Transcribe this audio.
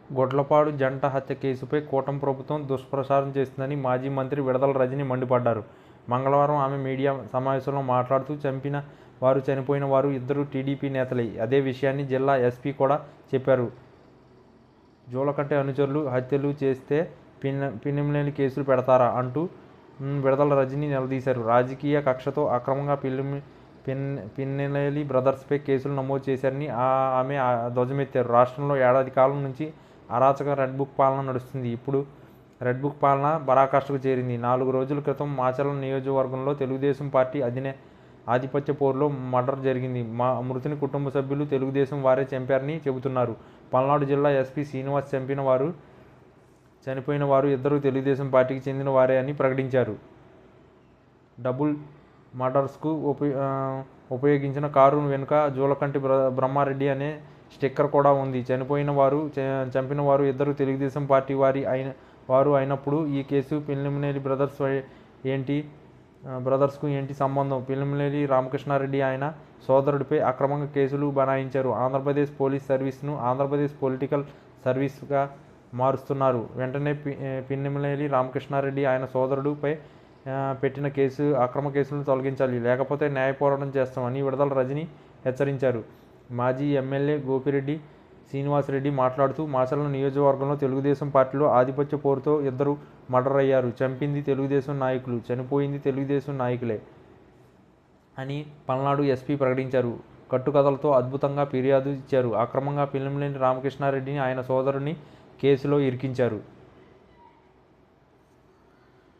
గొడ్లపాడు జంట హత్య కేసుపై కూటమి ప్రభుత్వం దుష్ప్రచారం చేస్తుందని మాజీ మంత్రి విడదల రజని మండిపడ్డారు. మంగళవారం ఆమె మీడియా సమావేశంలో మాట్లాడుతూ చనిపోయిన వారు ఇద్దరు టీడీపీ నేతలే. అదే విషయాన్ని జిల్లా ఎస్పీ కూడా చెప్పారు. జూలకంటి అనుచరులు హత్యలు చేస్తే పిన్నెమనేని కేసులు పెడతారా అంటూ విడదల రజని నిలదీశారు. రాజకీయ కక్షతో అక్రమంగా పిన్నెనేని బ్రదర్స్పై కేసులు నమోదు చేశారని ఆమె ధ్వజమెత్తారు. రాష్ట్రంలో ఏడాది కాలం నుంచి అరాచక రెడ్ బుక్ పాలన నడుస్తుంది. ఇప్పుడు రెడ్ బుక్ పాలన పరాకాష్ఠకు చేరింది. 4 రోజుల క్రితం మాచర్ల నియోజకవర్గంలో తెలుగుదేశం పార్టీ ఆధిపత్య పోరులో మర్డర్ జరిగింది. మృతుని కుటుంబ సభ్యులు తెలుగుదేశం వారే చంపారని చెబుతున్నారు. పల్నాడు జిల్లా ఎస్పీ శ్రీనివాస్ చనిపోయిన వారు ఇద్దరు తెలుగుదేశం పార్టీకి చెందిన వారే అని ప్రకటించారు. డబుల్ మర్డర్స్కు ఉపయోగించిన కారు వెనుక జూలకంటి బ్రహ్మారెడ్డి అనే స్టిక్కర్ కూడా ఉంది. చంపిన వారు ఇద్దరు తెలుగుదేశం పార్టీ వారు అయినప్పుడు ఈ కేసు పిన్నెమనేని బ్రదర్స్కు ఏంటి సంబంధం? పిన్నెమనేని రామకృష్ణారెడ్డి ఆయన సోదరుడిపై అక్రమంగా కేసులు బనాయించారు. ఆంధ్రప్రదేశ్ పోలీస్ సర్వీస్ను ఆంధ్రప్రదేశ్ పొలిటికల్ సర్వీస్గా మారుస్తున్నారు. వెంటనే పిన్నెమనేని రామకృష్ణారెడ్డి ఆయన సోదరుడిపై పెట్టిన అక్రమ కేసులను తొలగించాలి, లేకపోతే న్యాయ పోరాటం చేస్తామని విడదల రజని హెచ్చరించారు. మాజీ ఎమ్మెల్యే గోపిరెడ్డి శ్రీనివాసరెడ్డి మాట్లాడుతూ మాచర్ల నియోజకవర్గంలో తెలుగుదేశం పార్టీలో ఆధిపత్య పోరుతో ఇద్దరు మర్డర్ అయ్యారు. చంపింది తెలుగుదేశం నాయకులు, చనిపోయింది తెలుగుదేశం నాయకులే అని పల్నాడు ఎస్పీ ప్రకటించారు. కట్టుకథలతో అద్భుతంగా ఫిర్యాదు ఇచ్చారు. అక్రమంగా పిన్నెమనేని రామకృష్ణారెడ్డిని ఆయన సోదరుని కేసులో ఇరికించారు.